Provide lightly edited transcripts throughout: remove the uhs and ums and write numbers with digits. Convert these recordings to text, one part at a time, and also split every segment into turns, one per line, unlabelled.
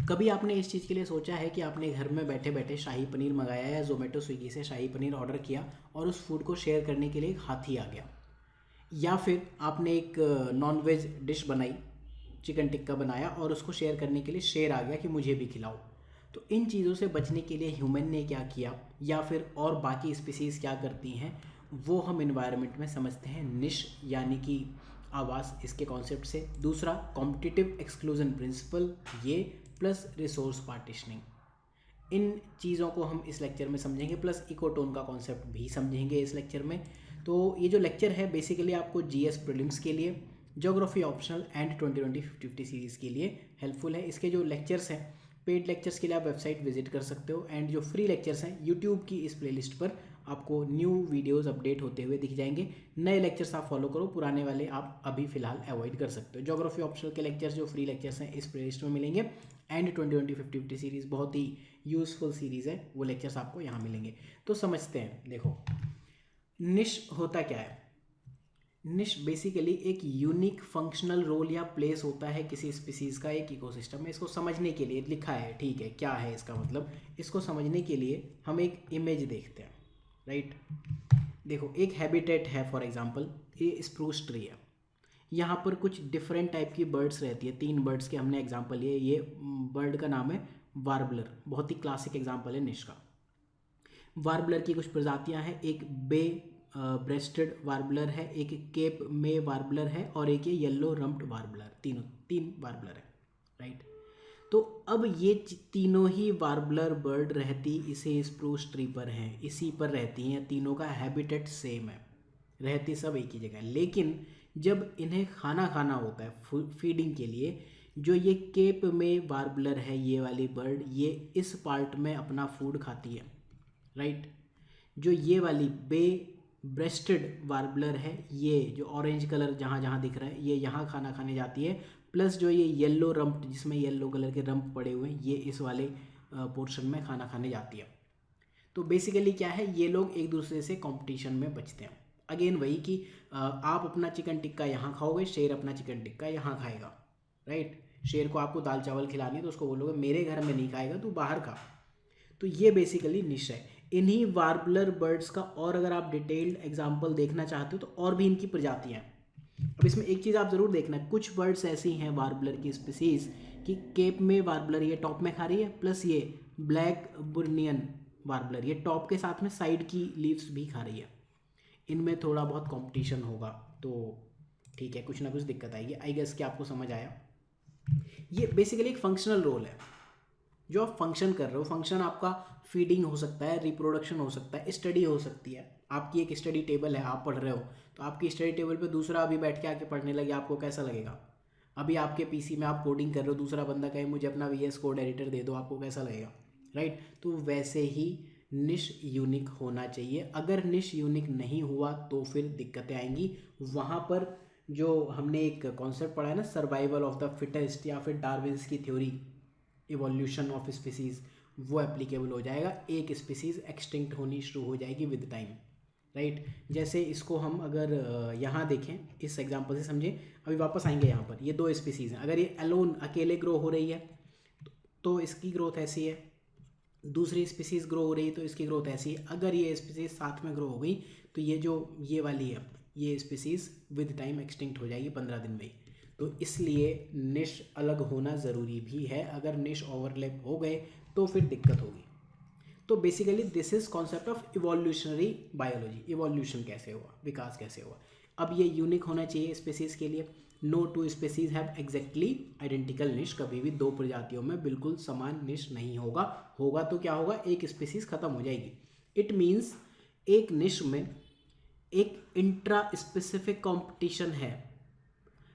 कभी आपने इस चीज़ के लिए सोचा है कि आपने घर में बैठे बैठे शाही पनीर मंगाया या जोमेटो स्विगी से शाही पनीर ऑर्डर किया और उस फूड को शेयर करने के लिए एक हाथी आ गया, या फिर आपने एक नॉन वेज डिश बनाई, चिकन टिक्का बनाया और उसको शेयर करने के लिए शेर आ गया कि मुझे भी खिलाओ। तो इन चीज़ों से बचने के लिए ह्यूमन ने क्या किया या फिर और बाकी स्पीसीज़ क्या करती हैं, वो हम इन्वायरमेंट में समझते हैं निश यानी कि आवास, इसके कॉन्सेप्ट से। दूसरा कॉम्पिटिटिव एक्सक्लूजन प्रिंसिपल, ये प्लस रिसोर्स पार्टिशनिंग, इन चीज़ों को हम इस लेक्चर में समझेंगे, प्लस इकोटोन का कॉन्सेप्ट भी समझेंगे इस लेक्चर में। तो ये जो लेक्चर है बेसिकली आपको जीएस प्रीलिम्स के लिए, ज्योग्राफी ऑप्शनल एंड 2020-50 सीरीज़ के लिए हेल्पफुल है। इसके जो लेक्चर्स हैं, पेड लेक्चर्स के लिए आप वेबसाइट विजिट कर सकते हो, एंड जो फ्री लेक्चर्स हैं यूट्यूब की इस प्लेलिस्ट पर आपको न्यू वीडियोस अपडेट होते हुए दिख जाएंगे। नए लेक्चर्स आप फॉलो करो, पुराने वाले आप अभी फिलहाल अवॉइड कर सकते हो। ज्योग्राफी ऑप्शनल के लेक्चर्स जो फ्री लेक्चर्स हैं इस प्लेलिस्ट में मिलेंगे, एंड 2020-50 सीरीज़ बहुत ही यूज़फुल सीरीज़ है, वो लेक्चर्स आपको यहाँ मिलेंगे। तो समझते हैं, देखो निश होता क्या है। निश बेसिकली एक यूनिक फंक्शनल रोल या प्लेस होता है किसी स्पीसीज़ का एक इकोसिस्टम में। इसको समझने के लिए लिखा है, ठीक है, क्या है इसका मतलब, इसको समझने के लिए हम एक इमेज देखते हैं, राइट। देखो एक हैबिटेट है, फॉर एग्जांपल ये स्प्रूस ट्री है, यहाँ पर कुछ डिफरेंट टाइप की बर्ड्स रहती है। 3 बर्ड्स के हमने एग्जांपल लिए, ये बर्ड का नाम है वार्बलर, बहुत ही क्लासिक एग्जांपल है निश का। वार्बलर की कुछ प्रजातियां हैं, एक बे ब्रेस्टेड वार्बलर है, एक केप में वार्बलर है और एक ये येलो रम्प्ड वार्बलर, तीन वार्बलर है, राइट। तो अब ये तीनों ही वार्बलर बर्ड रहती इसे स्प्रूस ट्री पर हैं, इसी पर रहती हैं, तीनों का हैबिटेट सेम है, रहती सब एक ही जगह। लेकिन जब इन्हें खाना खाना होता है फीडिंग के लिए, जो ये केप में वार्बलर है ये वाली बर्ड, ये इस पार्ट में अपना फूड खाती है, राइट। जो ये वाली बे ब्रेस्टेड वार्बलर है, ये जो ऑरेंज कलर जहाँ जहाँ दिख रहा है, ये यहाँ खाना खाने जाती है। प्लस जो ये येलो रम्प, जिसमें येलो कलर के रम्प पड़े हुए हैं, ये इस वाले पोर्शन में खाना खाने जाती है। तो बेसिकली क्या है, ये लोग एक दूसरे से कंपटीशन में बचते हैं। अगेन वही कि आप अपना चिकन टिक्का यहाँ खाओगे, शेर अपना चिकन टिक्का यहाँ खाएगा, राइट। शेर को आपको दाल चावल खिलानी है तो उसको बोलोगे मेरे घर में नहीं खाएगा, तू बाहर खा। तो ये बेसिकली निश है इन्हीं वार्बलर बर्ड्स का। और अगर आप डिटेल्ड एग्जांपल देखना चाहते हो तो और भी इनकी प्रजातियां हैं। अब इसमें एक चीज़ आप ज़रूर देखना, कुछ बर्ड्स ऐसी हैं वार्बलर की स्पीसीज कि केप में वार्बलर ये टॉप में खा रही है, प्लस ये ब्लैक बुर्नियन वार्बलर ये टॉप के साथ में साइड की लीव्स भी खा रही है। इनमें थोड़ा बहुत कॉम्पिटिशन होगा, तो ठीक है, कुछ ना कुछ दिक्कत आएगी। आई गेस कि आपको समझ आया। ये बेसिकली एक फंक्शनल रोल है जो आप फंक्शन कर रहे हो। फंक्शन आपका फीडिंग हो सकता है, रिप्रोडक्शन हो सकता है, स्टडी हो सकती है। आपकी एक स्टडी टेबल है, आप पढ़ रहे हो, तो आपकी स्टडी टेबल पे दूसरा अभी बैठ के आके पढ़ने लगे, आपको कैसा लगेगा। अभी आपके पीसी में आप कोडिंग कर रहे हो, दूसरा बंदा कहे मुझे अपना वीएस कोड एडिटर दे दो, आपको कैसा लगेगा, राइट। तो वैसे ही निश यूनिक होना चाहिए। अगर निश यूनिक नहीं हुआ तो फिर दिक्कतें आएंगी। वहाँ पर जो हमने एक कॉन्सेप्ट पढ़ा है ना, सर्वाइवल ऑफ द फिटेस्ट, या फिर डार्विन्स की थ्योरी, इवोल्यूशन ऑफ स्पीसीज़, वो एप्लीकेबल हो जाएगा। एक स्पीसीज़ एक्सटिंक्ट होनी शुरू हो जाएगी विद टाइम, राइट। जैसे इसको हम अगर यहाँ देखें, इस एग्जांपल से समझें, अभी वापस आएंगे यहाँ पर, ये 2 स्पीसीज़ हैं। अगर ये अलोन अकेले ग्रो हो रही है तो इसकी ग्रोथ ऐसी है, दूसरी स्पीसीज़ ग्रो हो रही है तो इसकी ग्रोथ ऐसी है। अगर ये स्पीसीज़ साथ में ग्रो हो गई तो ये जो ये वाली है, ये स्पीसीज़ विद टाइम एक्सटिंक्ट हो जाएगी 15 दिन में ही। तो इसलिए निश अलग होना ज़रूरी भी है। अगर निश ओवरलैप हो गए तो फिर दिक्कत होगी। तो basically this is concept of evolutionary biology. Evolution कैसे हुआ, विकास कैसे हुआ। अब ये यूनिक होना चाहिए स्पीसीज़ के लिए। No 2 species have exactly identical niche. कभी भी 2 प्रजातियों में बिल्कुल समान निश नहीं होगा। होगा तो क्या होगा, एक स्पीसीज खत्म हो जाएगी। इट मीन्स एक निश में एक इंट्रा स्पेसिफिक कॉम्पिटिशन है,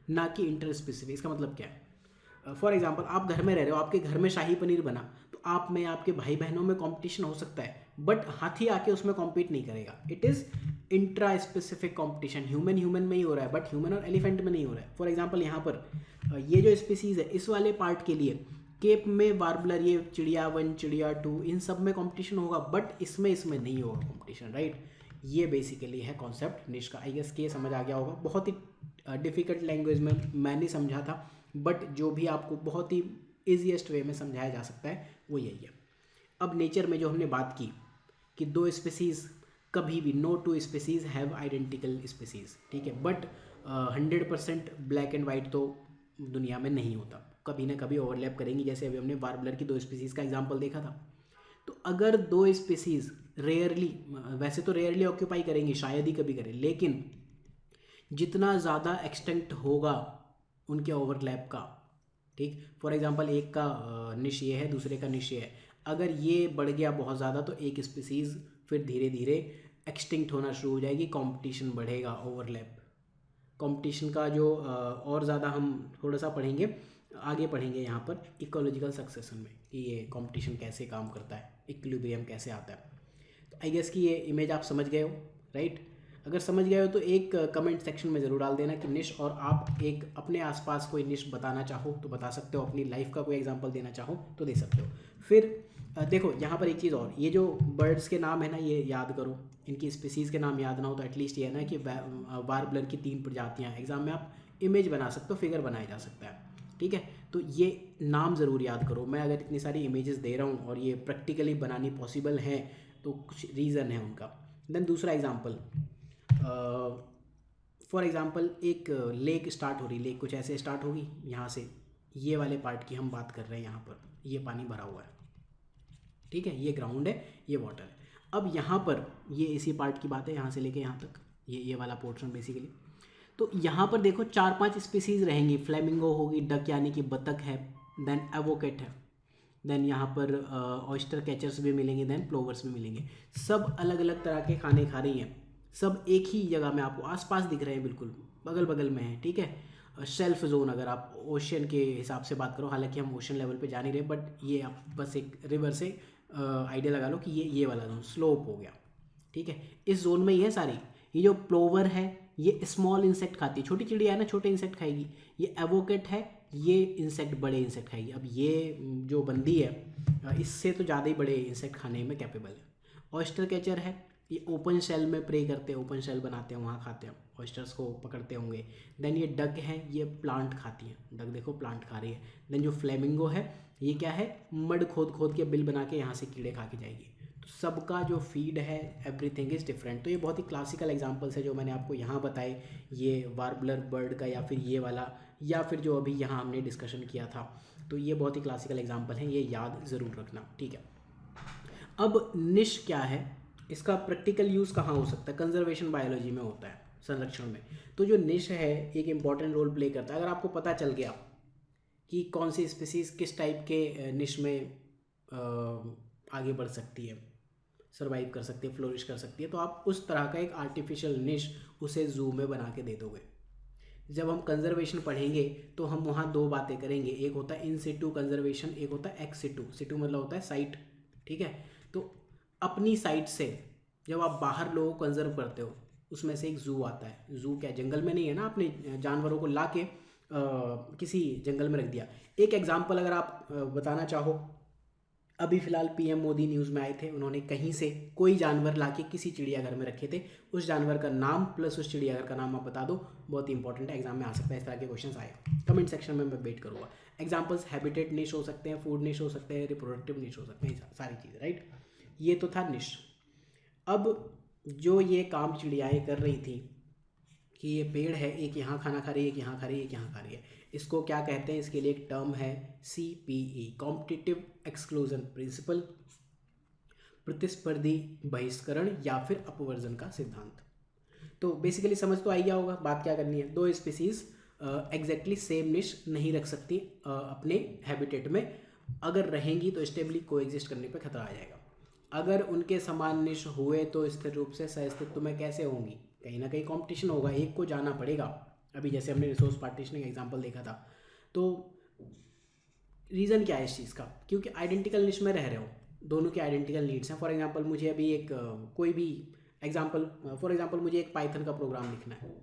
ना कि इंटर स्पेसिफिक। इसका मतलब क्या है, फॉर एग्जाम्पल आप घर में रह रहे हो, आपके घर में शाही पनीर बना, तो आप में आपके भाई बहनों में कंपटीशन हो सकता है, बट हाथी आके उसमें कॉम्पीट नहीं करेगा। It is intra specific competition. Human human में ही हो रहा है, बट ह्यूमन और एलिफेंट में नहीं हो रहा है। फॉर एग्जाम्पल यहाँ पर ये जो स्पीसीज़ है, इस वाले पार्ट के लिए केप में वार्बलर, ये चिड़िया 1 चिड़िया 2, इन सब में कंपटीशन होगा, बट इसमें नहीं होगा कंपटीशन, राइट। ये बेसिकली है कॉन्सेप्ट निश का। आई गेस के समझ आ गया होगा। बहुत ही डिफ़िकल्ट लैंग्वेज में मैं नहीं समझा था, बट जो भी आपको बहुत ही ईजीएस्ट वे में समझाया जा सकता है वो यही है। अब नेचर में जो हमने बात की कि दो स्पीसीज़ कभी भी, no two species have identical species, ठीक है, बट 100% ब्लैक एंड वाइट तो दुनिया में नहीं होता, कभी ना कभी ओवरलैप करेंगी। जैसे अभी हमने वार्बलर की दो स्पीसीज़ का एग्जांपल देखा था। तो अगर दो स्पीसीज़ रेयरली, वैसे तो रेयरली ऑक्यूपाई करेंगी, शायद ही कभी करें, लेकिन जितना ज़्यादा एक्सटेंट होगा उनके ओवरलैप का, ठीक, फॉर एग्जांपल एक का निश ये है, दूसरे का निश ये है, अगर ये बढ़ गया बहुत ज़्यादा तो एक स्पीसीज़ फिर धीरे धीरे एक्सटिंक्ट होना शुरू हो जाएगी, कंपटीशन बढ़ेगा, ओवरलैप कंपटीशन का जो और ज़्यादा हम थोड़ा सा पढ़ेंगे, आगे पढ़ेंगे यहाँ पर इकोलॉजिकल सक्सेशन में कि ये कंपटीशन कैसे काम करता है, इक्विलिब्रियम कैसे आता है। तो आई गेस कि ये इमेज आप समझ गए हो, राइट? अगर समझ गए हो तो एक कमेंट सेक्शन में ज़रूर डाल देना कि निश, और आप एक अपने आसपास कोई निश बताना चाहो तो बता सकते हो, अपनी लाइफ का कोई एग्जांपल देना चाहो तो दे सकते हो। फिर देखो यहाँ पर एक चीज़ और, ये जो बर्ड्स के नाम है ना, ये याद करो, इनकी स्पीसीज़ के नाम याद ना हो तो एटलीस्ट ये है ना कि वार्बलर की 3 प्रजातियाँ, एग्जाम में आप इमेज बना सकते हो, फिगर बनाया जा सकता है, ठीक है? तो ये नाम ज़रूर याद करो। मैं अगर इतनी सारी इमेजेस दे रहा हूँ और ये प्रैक्टिकली बनानी पॉसिबल है तो कुछ रीज़न है उनका। देन दूसरा एग्जाम्पल, फॉर एग्ज़ाम्पल एक लेक स्टार्ट हो रही, लेक कुछ ऐसे स्टार्ट होगी, यहाँ से ये वाले पार्ट की हम बात कर रहे हैं, यहाँ पर ये पानी भरा हुआ है, ठीक है, ये ग्राउंड है, ये वाटर है। अब यहाँ पर ये इसी पार्ट की बात है, यहाँ से लेके यहाँ तक, ये वाला पोर्शन बेसिकली। तो यहाँ पर देखो 4-5 स्पीसीज़ रहेंगी, फ्लेमिंगो होगी, डक यानी कि बतख है, देन एवोकेट है, देन यहाँ पर ऑयस्टर कैचर्स भी मिलेंगे, देन प्लोवर्स भी मिलेंगे। सब अलग अलग तरह के खाने खा रही हैं, सब एक ही जगह में आपको आसपास दिख रहे हैं, बिल्कुल बगल बगल में है, ठीक है। शेल्फ जोन अगर आप ओशन के हिसाब से बात करो, हालांकि हम ओशन लेवल पे जा नहीं रहे, बट ये आप बस एक रिवर से आइडिया लगा लो कि ये वाला जोन स्लोप हो गया, ठीक है, इस जोन में ही है सारी। ये जो प्लोवर है ये स्मॉल इंसेक्ट खाती है, छोटी चिड़िया है ना, छोटे इंसेक्ट खाएगी। ये एवोकेट है, ये इंसेक्ट बड़े इंसेक्ट खाएगी। अब ये जो बंदी है इससे तो ज़्यादा ही बड़े इंसेक्ट खाने में कैपेबल है। ऑयस्टर कैचर है, ये ओपन शेल में प्रे करते हैं, ओपन शेल बनाते हैं, वहाँ खाते हैं, ऑयस्टर्स को पकड़ते होंगे। देन ये डक है, ये प्लांट खाती है, डक देखो प्लांट खा रही है। देन जो फ्लेमिंगो है ये क्या है, मड खोद खोद के बिल बना के यहाँ से कीड़े खा के जाएगी। तो सबका जो फीड है एवरीथिंग इज़ डिफरेंट। तो ये बहुत ही क्लासिकल एग्जांपल्स है जो मैंने आपको यहाँ बताए, ये वार्बलर बर्ड का, या फिर ये वाला, या फिर जो अभी यहाँ हमने डिस्कशन किया था। तो ये बहुत ही क्लासिकल एग्जांपल हैं, ये याद ज़रूर रखना, ठीक है। अब निश क्या है, इसका प्रैक्टिकल यूज़ कहाँ हो सकता है? कंजर्वेशन बायोलॉजी में होता है, संरक्षण में। तो जो निश है एक इम्पॉर्टेंट रोल प्ले करता है। अगर आपको पता चल गया कि कौन सी स्पीसीज़ किस टाइप के निश में आगे बढ़ सकती है, सर्वाइव कर सकती है, फ्लोरिश कर सकती है, तो आप उस तरह का एक आर्टिफिशियल निश उसे जू में बना के दे दोगे। जब हम कंजर्वेशन पढ़ेंगे तो हम वहाँ 2 बातें करेंगे, एक होता है इन सिटू कंजर्वेशन, एक होता है एक्स सिटू। सिटू मतलब होता है साइट, ठीक है। तो अपनी साइट से जब आप बाहर लोगों को कंजर्व करते हो, उसमें से एक जू आता है। जू क्या, जंगल में नहीं है ना, आपने जानवरों को ला के किसी जंगल में रख दिया। एक एग्जाम्पल अगर आप बताना चाहो, अभी फ़िलहाल पीएम मोदी न्यूज़ में आए थे, उन्होंने कहीं से कोई जानवर लाके किसी चिड़ियाघर में रखे थे, उस जानवर का नाम प्लस उस चिड़ियाघर का नाम आप बता दो। बहुत इंपॉर्टेंट है, एग्जाम में आ सकता है, इस तरह के क्वेश्चन आए, कमेंट सेक्शन में मैं वेट करूँगा। एग्जाम्पल्स हैबिटेट निश हो सकते हैं, फूड निश हो सकते हैं, रिप्रोडक्टिव निश हो सकते हैं, सारी चीज़, राइट। ये तो था निश। अब जो ये काम चिड़ियाएँ कर रही थी कि ये पेड़ है, एक यहाँ खाना खा रही है, एक यहाँ खा रही है, एक यहाँ खा रही है, इसको क्या कहते हैं? इसके लिए एक टर्म है CPE, कॉम्पिटिटिव एक्सक्लूजन प्रिंसिपल, प्रतिस्पर्धी बहिष्करण या फिर अपवर्जन का सिद्धांत। तो बेसिकली समझ तो आई गया होगा बात क्या करनी है। 2 स्पीसीज एग्जैक्टली सेम निश नहीं रख सकती अपने हैबिटेट में, अगर रहेंगी तो स्टेबली कोएग्जिस्ट करने पर खतरा आ जाएगा। अगर उनके समान निश हुए तो स्थिर रूप से सहअस्तित्व में कैसे होंगी? कहीं ना कहीं कंपटीशन होगा, एक को जाना पड़ेगा। अभी जैसे हमने रिसोर्स पार्टीशनिंग एग्जांपल देखा था। तो रीज़न क्या है इस चीज़ का? क्योंकि आइडेंटिकल निश में रह रहे हो, दोनों के आइडेंटिकल नीड्स हैं। फॉर एग्जांपल मुझे अभी एक कोई भी एग्जांपल, फॉर एग्जांपल मुझे एक पाइथन का प्रोग्राम लिखना है,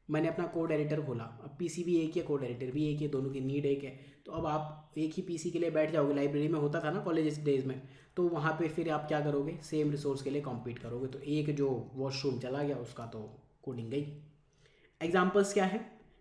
मैंने अपना कोड एडिटर खोला। अब पीसी भी एक ही है, कोड एडिटर भी एक ही है, दोनों की नीड एक है। तो अब आप एक ही पीसी के लिए बैठ जाओगे, लाइब्रेरी में होता था ना कॉलेज डेज में, तो वहाँ पे फिर आप क्या करोगे? सेम रिसोर्स के लिए कॉम्पीट करोगे। तो एक जो वॉशरूम चला गया उसका तो कोडिंग गई। एग्जाम्पल्स क्या है?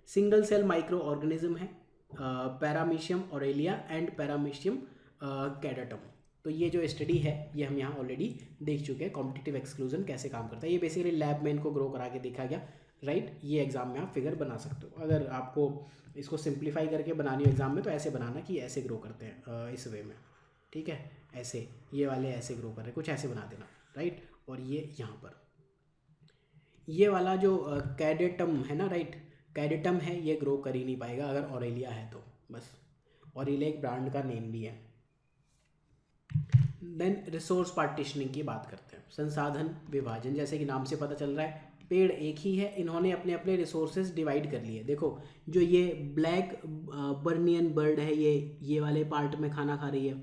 सिंगल सेल माइक्रो ऑर्गेनिज्म है, पैरामीशियम ऑरेलिया एंड पैरामीशियम कैडेटम। तो ये जो स्टडी है ये हम यहाँ ऑलरेडी देख चुके हैं, कॉम्पिटिटिव एक्सक्लूजन कैसे काम करता है। ये बेसिकली लैब में इनको ग्रो करा के देखा गया, राइट। ये एग्जाम में आप फिगर बना सकते हो। अगर आपको इसको सिंप्लीफाई करके बनानी हो एग्जाम में तो ऐसे बनाना कि ऐसे ग्रो करते हैं इस वे में, ठीक है। ऐसे ये वाले ऐसे ग्रो कर रहे हैं, कुछ ऐसे बना देना, राइट। और ये यहाँ पर ये वाला जो कैडेटम है ना, राइट, कैडेटम है, ये ग्रो कर ही नहीं पाएगा अगर ऑरेलिया है तो, बस। ऑरेलिया एक ब्रांड का नेम भी है। देन रिसोर्स पार्टीशनिंग की बात करते हैं, संसाधन विभाजन। जैसे कि नाम से पता चल रहा है पेड़ एक ही है, इन्होंने अपने अपने रिसोर्सेज डिवाइड कर लिए। देखो जो ये ब्लैक बर्नियन बर्ड है ये वाले पार्ट में खाना खा रही है,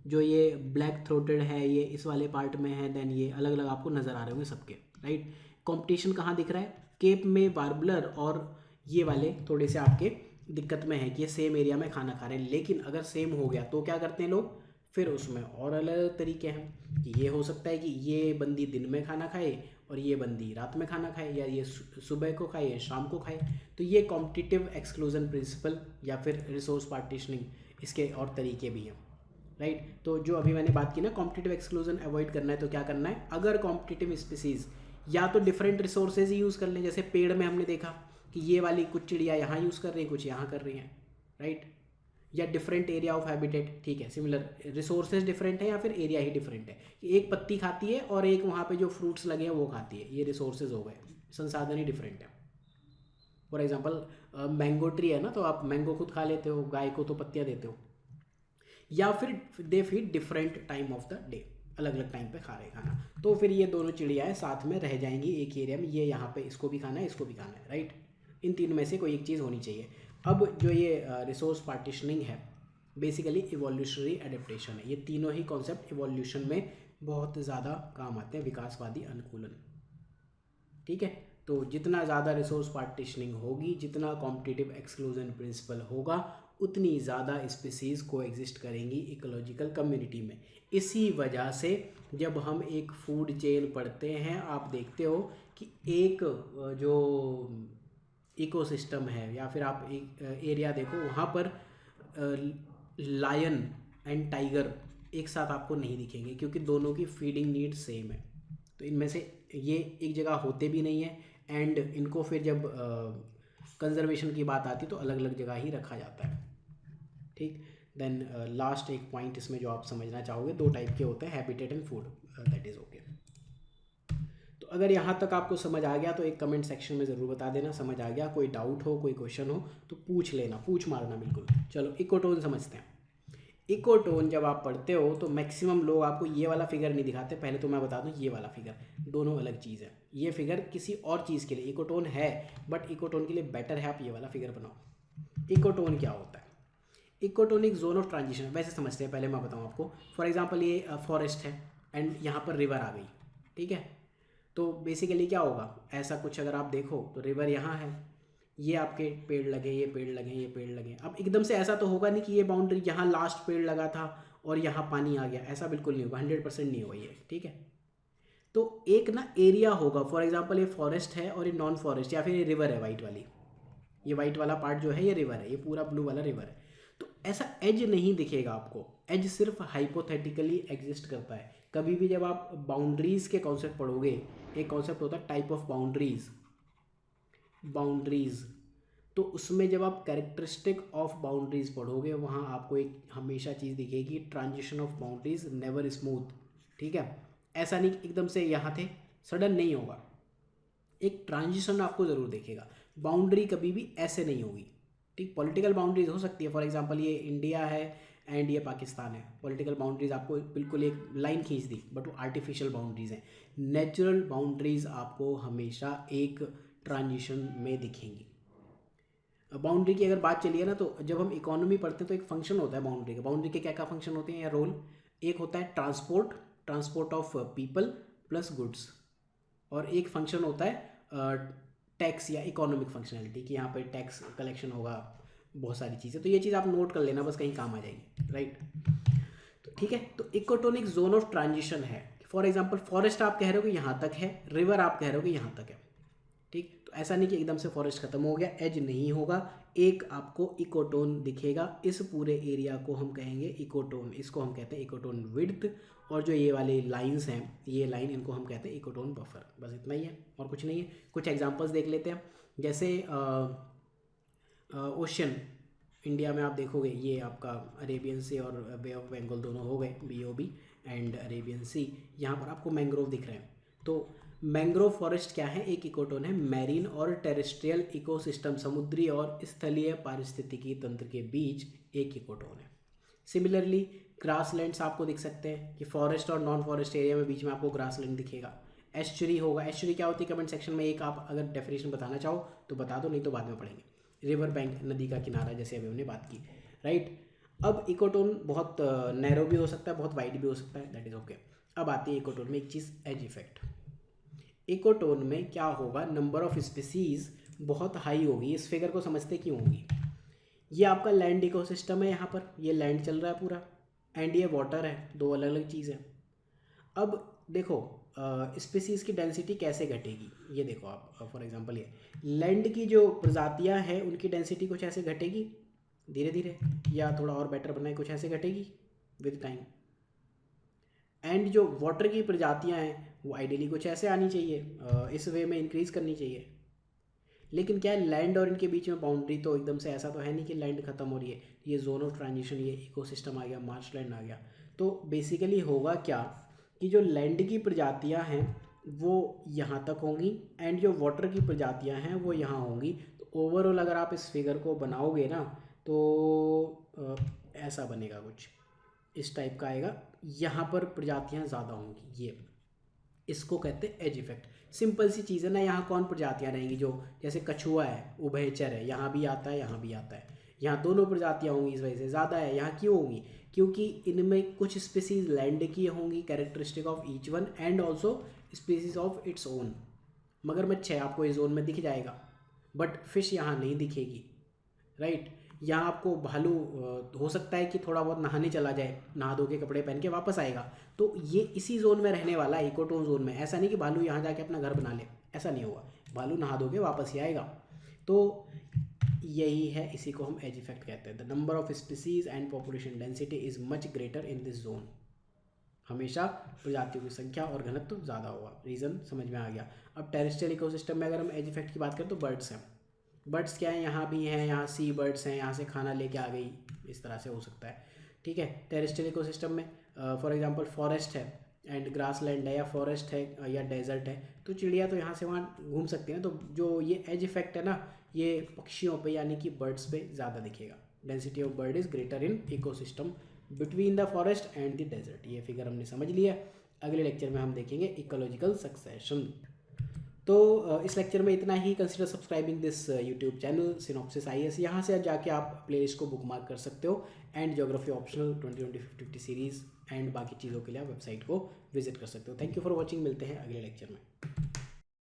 जो ये ब्लैक थ्रोटेड है ये इस वाले पार्ट में है, देन ये अलग अलग आपको नज़र आ रहे होंगे सबके, राइट। कंपटीशन कहाँ दिख रहा है, केप में वार्बलर और ये वाले थोड़े से आपके दिक्कत में है कि ये सेम एरिया में खाना खा रहे हैं। लेकिन अगर सेम हो गया तो क्या करते हैं लोग, फिर उसमें और अलग अलग तरीके हैं कि ये हो सकता है कि ये बंदी दिन में खाना खाए और ये बंदी रात में खाना खाए, या ये सुबह को खाए या शाम को खाए। तो ये कॉम्पिटिटिव एक्सक्लूजन प्रिंसिपल या फिर रिसोर्स पार्टीशनिंग, इसके और तरीके भी हैं, राइट। तो जो अभी मैंने बात की ना, कॉम्पिटिटिव एक्सक्लूजन अवॉइड करना है तो क्या करना है, अगर कॉम्पिटिटिव स्पीसीज या तो डिफरेंट रिसोर्सेज ही यूज़ कर लें। जैसे पेड़ में हमने देखा कि ये वाली कुछ चिड़िया यहाँ यूज़ कर रही हैं, कुछ यहाँ कर रही हैं, राइट। या डिफरेंट एरिया ऑफ हैबिटेट, ठीक है, सिमिलर रिसोर्सेज डिफरेंट है या फिर एरिया ही डिफरेंट है कि एक पत्ती खाती है और एक वहाँ पे जो फ्रूट्स लगे हैं वो खाती है, ये रिसोर्सेज हो गए, संसाधन ही डिफरेंट है। फॉर एग्जांपल मैंगो ट्री है ना, तो आप मैंगो खुद खा लेते हो, गाय को तो पत्तियाँ देते हो। या फिर they feed different time of the day, अलग अलग टाइम पे खा रहे खाना, तो फिर ये दोनों चिड़ियाएँ साथ में रह जाएंगी एक एरिया में, ये यहाँ पे इसको भी खाना है इसको भी खाना है, राइट। इन तीन में से कोई एक चीज़ होनी चाहिए। अब जो ये रिसोर्स पार्टीशनिंग है बेसिकली इवोल्यूशनरी एडेप्टेशन है। ये तीनों ही कॉन्सेप्ट इवोल्यूशन में बहुत ज़्यादा काम आते हैं, विकासवादी अनुकूलन, ठीक है। तो जितना ज़्यादा रिसोर्स पार्टीशनिंग होगी, जितना कॉम्पिटिटिव एक्सक्लूजन प्रिंसिपल होगा, उतनी ज़्यादा स्पीसीज़ को एग्जिस्ट करेंगी इकोलॉजिकल कम्युनिटी में। इसी वजह से जब हम एक फूड चेन पढ़ते हैं, आप देखते हो कि एक जो इकोसिस्टम है या फिर आप एक एरिया देखो, वहाँ पर लायन एंड टाइगर एक साथ आपको नहीं दिखेंगे क्योंकि दोनों की फीडिंग नीड सेम है। तो इनमें से ये एक जगह होते भी नहीं है, एंड इनको फिर जब कंजर्वेशन की बात आती है तो अलग अलग जगह ही रखा जाता है, ठीक। देन लास्ट एक पॉइंट इसमें जो आप समझना चाहोगे, दो टाइप के होते हैं, habitat and food, that is okay. तो अगर यहाँ तक आपको समझ आ गया तो एक कमेंट सेक्शन में ज़रूर बता देना समझ आ गया। कोई डाउट हो, कोई क्वेश्चन हो तो पूछ लेना, पूछ मारना बिल्कुल। चलो इकोटोन समझते हैं। इकोटोन जब आप पढ़ते हो तो मैक्सिमम लोग आपको ये वाला फिगर नहीं दिखाते। पहले तो मैं बता दूं ये वाला फिगर, दोनों अलग चीज़ है। ये फिगर किसी और चीज़ के लिए इकोटोन है, बट इकोटोन के लिए बेटर है आप ये वाला फिगर बनाओ। इकोटोन क्या होता है, इकोटोन एक जोन ऑफ ट्रांजिशन, वैसे समझते हैं, पहले मैं बताऊँ आपको। फॉर एग्जाम्पल ये फॉरेस्ट है एंड यहाँ पर रिवर आ गई, ठीक है। तो बेसिकली क्या होगा, ऐसा कुछ अगर आप देखो तो रिवर यहाँ है, ये आपके पेड़ लगे, ये पेड़ लगे, ये पेड़ लगे। अब एकदम से ऐसा तो होगा नहीं कि ये बाउंड्री यहाँ लास्ट पेड़ लगा था और यहाँ पानी आ गया, ऐसा बिल्कुल नहीं होगा, 100% नहीं होगा ये, ठीक है। तो एक ना एरिया होगा, फॉर एग्जांपल ये फॉरेस्ट है और ये नॉन फॉरेस्ट, या फिर ये रिवर है वाइट वाली, ये वाइट वाला पार्ट जो है ये रिवर है, ये पूरा ब्लू वाला रिवर है। तो ऐसा एज नहीं दिखेगा आपको, एज सिर्फ हाइपोथेटिकली एग्जिस्ट करता है। कभी भी जब आप बाउंड्रीज के कॉन्सेप्ट पढ़ोगे, एक कॉन्सेप्ट होता है टाइप ऑफ बाउंड्रीज, तो उसमें जब आप कैरेक्टरिस्टिक ऑफ बाउंड्रीज पढ़ोगे, वहाँ आपको एक हमेशा चीज़ दिखेगी, transition of boundaries never smooth, ठीक है। ऐसा नहीं एकदम से यहाँ थे, सडन नहीं होगा, एक ट्रांजिशन आपको ज़रूर देखेगा। बाउंड्री कभी भी ऐसे नहीं होगी, ठीक। पॉलिटिकल बाउंड्रीज हो सकती है, फॉर एग्जांपल ये इंडिया है एंड ये पाकिस्तान है, पॉलिटिकल बाउंड्रीज आपको बिल्कुल एक लाइन खींच दी, बट वो आर्टिफिशियल बाउंड्रीज हैं। नेचुरल बाउंड्रीज आपको हमेशा एक ट्रांजिशन में दिखेंगी। बाउंड्री की अगर बात चलिए ना, तो जब हम इकोनॉमी पढ़ते हैं तो एक फंक्शन होता है बाउंड्री का। बाउंड्री के क्या क्या फंक्शन होते हैं या रोल, एक होता है transport of people plus goods, और एक फंक्शन होता है टैक्स या इकोनॉमिक फंक्शनैलिटी, कि यहाँ पे टैक्स कलेक्शन होगा, बहुत सारी चीज़ें। तो ये चीज़ आप नोट कर लेना, बस कहीं काम आ जाएगी, राइट। तो ठीक है, तो इकोटोनिक जोन ऑफ ट्रांजिशन है। फॉर एग्जांपल फॉरेस्ट आप कह रहे हो कि यहाँ तक है, रिवर आप कह रहे हो कि यहाँ तक है, ठीक। तो तो ऐसा नहीं कि एकदम से फॉरेस्ट खत्म हो गया, एज नहीं होगा, एक आपको इकोटोन दिखेगा। इस पूरे एरिया को हम कहेंगे इकोटोन, इसको हम कहते हैं इकोटोन विड्थ, और जो ये वाली लाइंस हैं, ये लाइन, इनको हम कहते हैं इकोटोन बफर। बस इतना ही है और कुछ नहीं है। कुछ एग्जांपल्स देख लेते हैं, जैसे ओशन, इंडिया में आप देखोगे ये आपका अरेबियन सी और बे ऑफ बंगाल दोनों हो गए, BOB एंड अरेबियन सी। यहाँ पर आपको मैंग्रोव दिख रहे हैं। तो मैंग्रोव फॉरेस्ट क्या है? एक इकोटोन है। मैरीन और टेरेस्ट्रियल इकोसिस्टम, समुद्री और स्थलीय पारिस्थितिकी तंत्र के बीच एक इकोटोन है। सिमिलरली ग्रासलैंड्स आपको दिख सकते हैं कि फॉरेस्ट और नॉन फॉरेस्ट एरिया में बीच में आपको ग्रासलैंड दिखेगा। एस्चुरी होगा। एस्चुरी क्या होती है? कमेंट सेक्शन में एक आप अगर डेफिनेशन बताना चाहो तो बता दो, नहीं तो बाद में पढ़ेंगे। रिवर बैंक, नदी का किनारा, जैसे अभी हमने बात की, राइट। अब इकोटोन बहुत नैरो भी हो सकता है, बहुत वाइड भी हो सकता है, दैट इज ओके। अब आती है इकोटोन में एक चीज़, एज इफेक्ट। इकोटोन में क्या होगा? नंबर ऑफ स्पीसीज बहुत हाई होगी। इस फिगर को समझते क्यों होगी? ये आपका लैंड इकोसिस्टम है, यहाँ पर ये लैंड चल रहा है पूरा, एंड ये वाटर है, दो अलग अलग चीज़ है। अब देखो स्पीसीज़ की डेंसिटी कैसे घटेगी, ये देखो आप। फॉर एग्जांपल ये लैंड की जो प्रजातियां हैं उनकी डेंसिटी कुछ ऐसे घटेगी धीरे धीरे, या थोड़ा और बेटर बनाए, कुछ ऐसे घटेगी विद टाइम। एंड जो वाटर की प्रजातियां हैं वो आइडियली कुछ ऐसे आनी चाहिए, इस वे में इंक्रीज़ करनी चाहिए। लेकिन क्या है, लैंड और इनके बीच में बाउंड्री तो एकदम से ऐसा तो है नहीं कि लैंड खत्म हो रही है। ये जोन ऑफ ट्रांजिशन, ये इकोसिस्टम आ गया, मार्शलैंड आ गया। तो बेसिकली होगा क्या कि जो लैंड की प्रजातियां हैं वो यहाँ तक होंगी, एंड जो वाटर की प्रजातियां हैं वो यहाँ होंगी। तो ओवरऑल अगर आप इस फिगर को बनाओगे ना तो ऐसा बनेगा, कुछ इस टाइप का आएगा। यहाँ पर प्रजातियाँ ज़्यादा होंगी, ये इसको कहते हैं एज इफेक्ट। सिंपल सी चीज़ है ना, यहाँ कौन प्रजातियाँ रहेंगी? जो जैसे कछुआ है, उभयचर है, यहाँ भी आता है, यहाँ भी आता है, यहाँ दोनों प्रजातियाँ होंगी, इस वजह से ज़्यादा है। यहाँ क्यों होंगी? क्योंकि इनमें कुछ स्पीसीज लैंड की होंगी, characteristic of each one, and also species of its own. मगरमच्छ है, आपको इस जोन में दिख जाएगा, बट फिश यहाँ नहीं दिखेगी, राइट। यहाँ आपको भालू हो सकता है कि थोड़ा बहुत नहाने चला जाए, नहा धो के कपड़े पहन के वापस आएगा, तो ये इसी जोन में रहने वाला है, इकोटोन जोन में। ऐसा नहीं कि भालू यहाँ जाके अपना घर बना ले, ऐसा नहीं होगा। भालू नहा धो के वापस ही आएगा। तो यही है, इसी को हम एज इफेक्ट कहते हैं। The number of species and population density is much greater in this zone. हमेशा प्रजातियों की संख्या और घनत्व तो ज़्यादा होगा। रीज़न समझ में आ गया। अब टेरेस्ट्रियल इकोसिस्टम में अगर हम एज इफेक्ट की बात करें तो बर्ड्स हैं। बर्ड्स क्या है? यहाँ भी हैं, यहाँ सी बर्ड्स हैं, यहाँ से खाना लेके आ गई, इस तरह से हो सकता है, ठीक है। टेरेस्ट्रियल इकोसिस्टम में फॉर एग्जांपल फॉरेस्ट है एंड ग्रास लैंड है, या फॉरेस्ट है या डेजर्ट है, तो चिड़िया तो यहाँ से वहाँ घूम सकती हैं। तो जो ये एज इफेक्ट है ना, ये पक्षियों पे यानी कि बर्ड्स पे ज़्यादा दिखेगा। Density of bird is greater in ecosystem between the forest and the desert. ये फिगर हमने समझ लिया। अगले लेक्चर में हम देखेंगे इकोलॉजिकल सक्सेशन। तो इस लेक्चर में इतना ही। Consider subscribing this YouTube channel Synopsis IAS। यहाँ से जाके आप प्लेलिस्ट को बुकमार्क कर सकते हो, and geography optional 2020-50 series and बाकी चीज़ों के लिए आप वेबसाइट को विजिट कर सकते हो। Thank you for watching. मिलते हैं अगले लेक्चर में।